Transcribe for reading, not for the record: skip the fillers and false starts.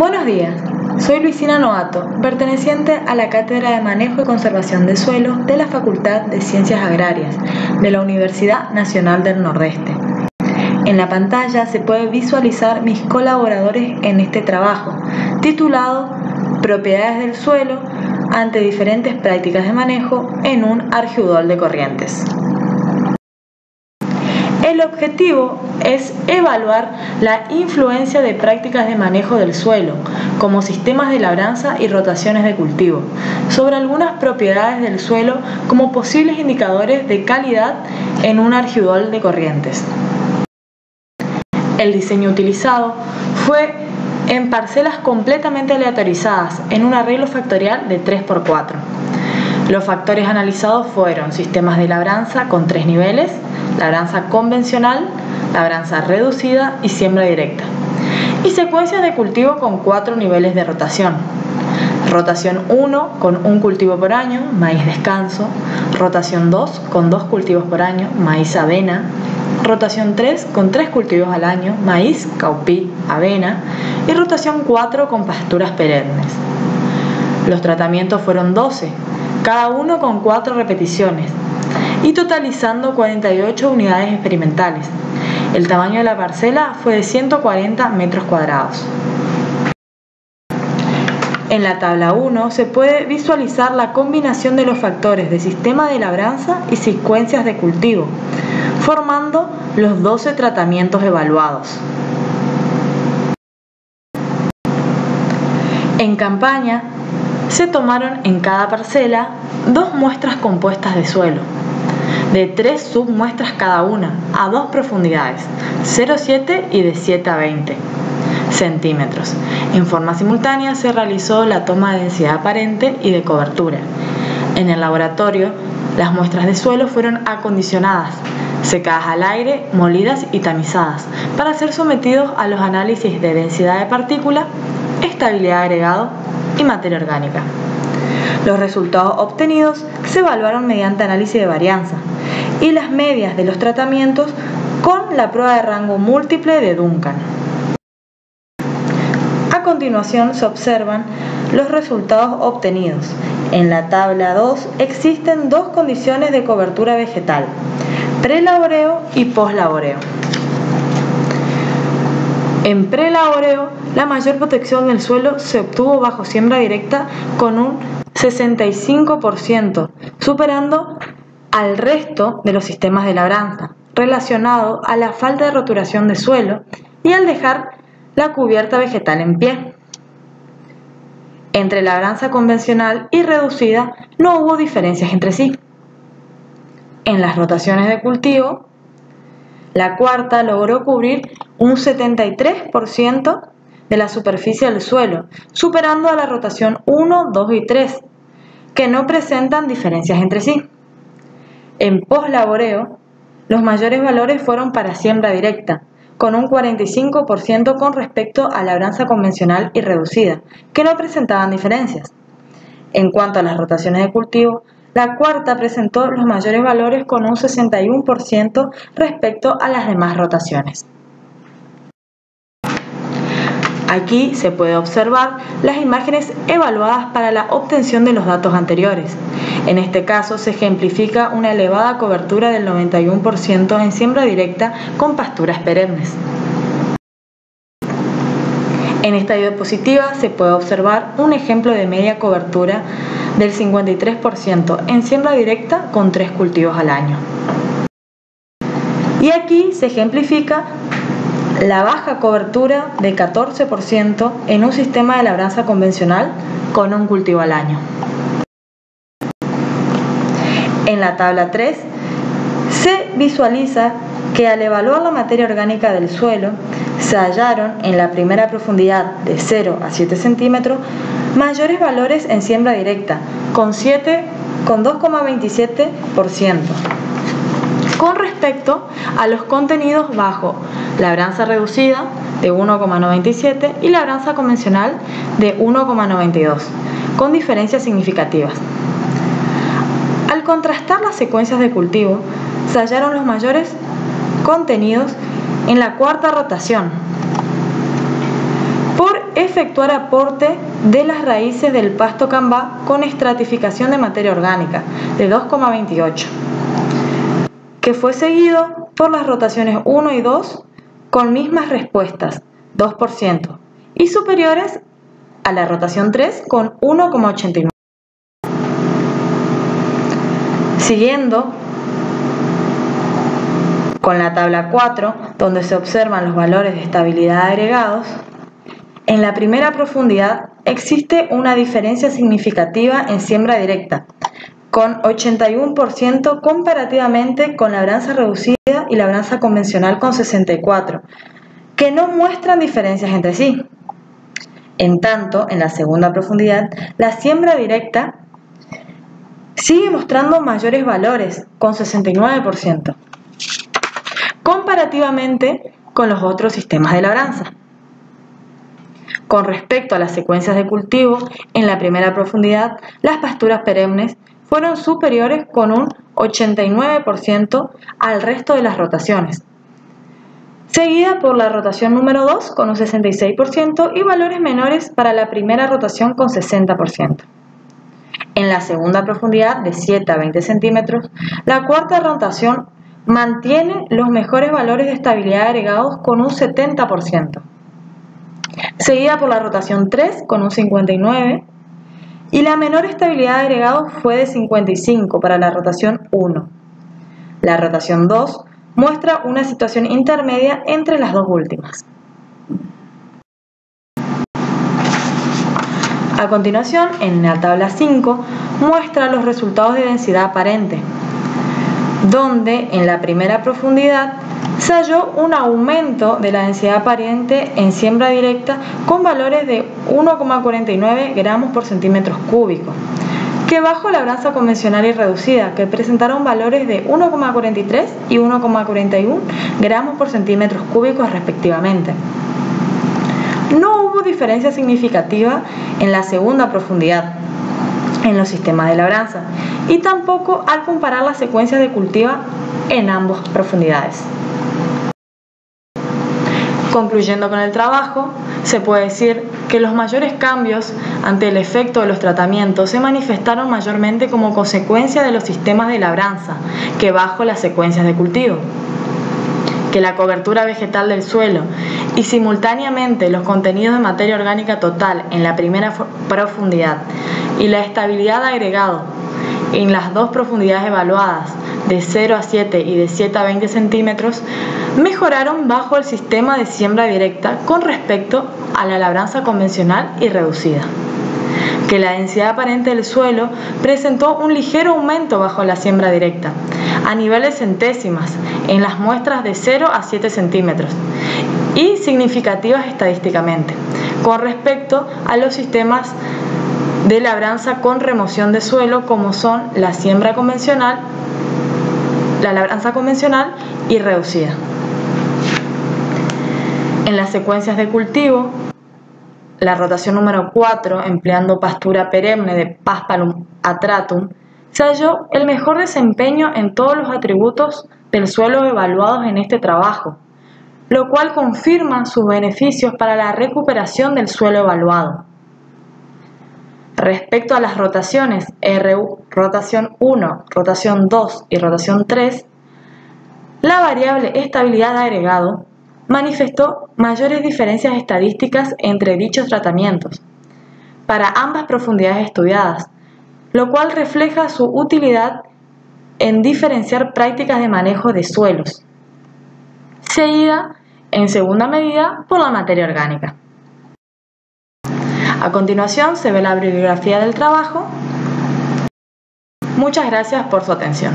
Buenos días, soy Luisina Novato, perteneciente a la Cátedra de Manejo y Conservación de Suelo de la Facultad de Ciencias Agrarias de la Universidad Nacional del Nordeste. En la pantalla se puede visualizar mis colaboradores en este trabajo, titulado Propiedades del suelo ante diferentes prácticas de manejo en un argiudol de corrientes. El objetivo es evaluar la influencia de prácticas de manejo del suelo, como sistemas de labranza y rotaciones de cultivo, sobre algunas propiedades del suelo como posibles indicadores de calidad en un argiudol de corrientes. El diseño utilizado fue en parcelas completamente aleatorizadas en un arreglo factorial de 3×4. Los factores analizados fueron sistemas de labranza con 3 niveles, labranza convencional, labranza reducida y siembra directa, y secuencias de cultivo con 4 niveles de rotación. Rotación 1 con 1 cultivo por año, maíz descanso. Rotación 2 con 2 cultivos por año, maíz avena. Rotación 3 con 3 cultivos al año, maíz, caupí, avena. Y rotación 4 con pasturas perennes. Los tratamientos fueron 12, cada uno con 4 repeticiones, y totalizando 48 unidades experimentales. El tamaño de la parcela fue de 140 metros cuadrados. En la tabla 1 se puede visualizar la combinación de los factores de sistema de labranza y secuencias de cultivo, formando los 12 tratamientos evaluados. En campaña, se tomaron en cada parcela 2 muestras compuestas de suelo, de 3 submuestras cada una, a 2 profundidades, 0,7 y de 7 a 20 centímetros. En forma simultánea se realizó la toma de densidad aparente y de cobertura. En el laboratorio, las muestras de suelo fueron acondicionadas, secadas al aire, molidas y tamizadas, para ser sometidos a los análisis de densidad de partícula, estabilidad de agregado y materia orgánica. Los resultados obtenidos se evaluaron mediante análisis de varianza y las medias de los tratamientos con la prueba de rango múltiple de Duncan. A continuación se observan los resultados obtenidos. En la tabla 2 existen 2 condiciones de cobertura vegetal: prelaboreo y poslaboreo. En prelaboreo, la mayor protección del suelo se obtuvo bajo siembra directa con un 65%, superando al resto de los sistemas de labranza, relacionado a la falta de roturación de suelo y al dejar la cubierta vegetal en pie. Entre labranza convencional y reducida no hubo diferencias entre sí. En las rotaciones de cultivo, la cuarta logró cubrir un 73% de la superficie del suelo, superando a la rotación 1, 2 y 3, que no presentan diferencias entre sí. En poslaboreo, los mayores valores fueron para siembra directa, con un 45% con respecto a labranza convencional y reducida, que no presentaban diferencias. En cuanto a las rotaciones de cultivo, la cuarta presentó los mayores valores con un 61% respecto a las demás rotaciones. Aquí se puede observar las imágenes evaluadas para la obtención de los datos anteriores. En este caso se ejemplifica una elevada cobertura del 91% en siembra directa con pasturas perennes. En esta diapositiva se puede observar un ejemplo de media cobertura del 53% en siembra directa con 3 cultivos al año. Y aquí se ejemplifica la baja cobertura de 14% en un sistema de labranza convencional con 1 cultivo al año. En la tabla 3 se visualiza que al evaluar la materia orgánica del suelo, se hallaron en la primera profundidad de 0 a 7 centímetros mayores valores en siembra directa, con 2,27%, con respecto a los contenidos bajo labranza reducida de 1,97 y labranza convencional de 1,92, con diferencias significativas. Al contrastar las secuencias de cultivo, se hallaron los mayores contenidos en la cuarta rotación, por efectuar aporte de las raíces del pasto cambá con estratificación de materia orgánica de 2,28, que fue seguido por las rotaciones 1 y 2 con mismas respuestas, 2%, y superiores a la rotación 3 con 1,89. Siguiendo con la tabla 4, donde se observan los valores de estabilidad agregados, en la primera profundidad existe una diferencia significativa en siembra directa, con 81% comparativamente con labranza reducida y labranza convencional con 64%, que no muestran diferencias entre sí. En tanto, en la segunda profundidad, la siembra directa sigue mostrando mayores valores, con 69%, comparativamente con los otros sistemas de labranza. Con respecto a las secuencias de cultivo, en la primera profundidad, las pasturas perennes fueron superiores con un 89% al resto de las rotaciones, seguida por la rotación número 2 con un 66% y valores menores para la primera rotación con 60%. En la segunda profundidad, de 7 a 20 centímetros, la cuarta rotación mantiene los mejores valores de estabilidad agregados con un 70%, seguida por la rotación 3 con un 59%, y la menor estabilidad de agregados fue de 55 para la rotación 1. La rotación 2 muestra una situación intermedia entre las dos últimas. A continuación, en la tabla 5, muestra los resultados de densidad aparente, donde en la primera profundidad se halló un aumento de la densidad aparente en siembra directa con valores de 1,49 gramos por centímetros cúbicos, que bajo labranza convencional y reducida, que presentaron valores de 1,43 y 1,41 gramos por centímetros cúbicos respectivamente. No hubo diferencia significativa en la segunda profundidad en los sistemas de labranza y tampoco al comparar las secuencias de cultivo en ambas profundidades. Concluyendo con el trabajo, se puede decir que los mayores cambios ante el efecto de los tratamientos se manifestaron mayormente como consecuencia de los sistemas de labranza que bajo las secuencias de cultivo, que la cobertura vegetal del suelo y simultáneamente los contenidos de materia orgánica total en la primera profundidad y la estabilidad de agregado en las dos profundidades evaluadas de 0 a 7 y de 7 a 20 centímetros mejoraron bajo el sistema de siembra directa con respecto a la labranza convencional y reducida, que la densidad aparente del suelo presentó un ligero aumento bajo la siembra directa, a niveles centésimas en las muestras de 0 a 7 centímetros y significativas estadísticamente, con respecto a los sistemas de labranza con remoción de suelo como son la siembra convencional, la labranza convencional y reducida. En las secuencias de cultivo, la rotación número 4, empleando pastura perenne de Paspalum atratum, se halló el mejor desempeño en todos los atributos del suelo evaluados en este trabajo, lo cual confirma sus beneficios para la recuperación del suelo evaluado. Respecto a las rotaciones RU, rotación 1, rotación 2 y rotación 3, la variable estabilidad de agregado manifestó mayores diferencias estadísticas entre dichos tratamientos para ambas profundidades estudiadas, lo cual refleja su utilidad en diferenciar prácticas de manejo de suelos, seguida en segunda medida por la materia orgánica. A continuación se ve la bibliografía del trabajo. Muchas gracias por su atención.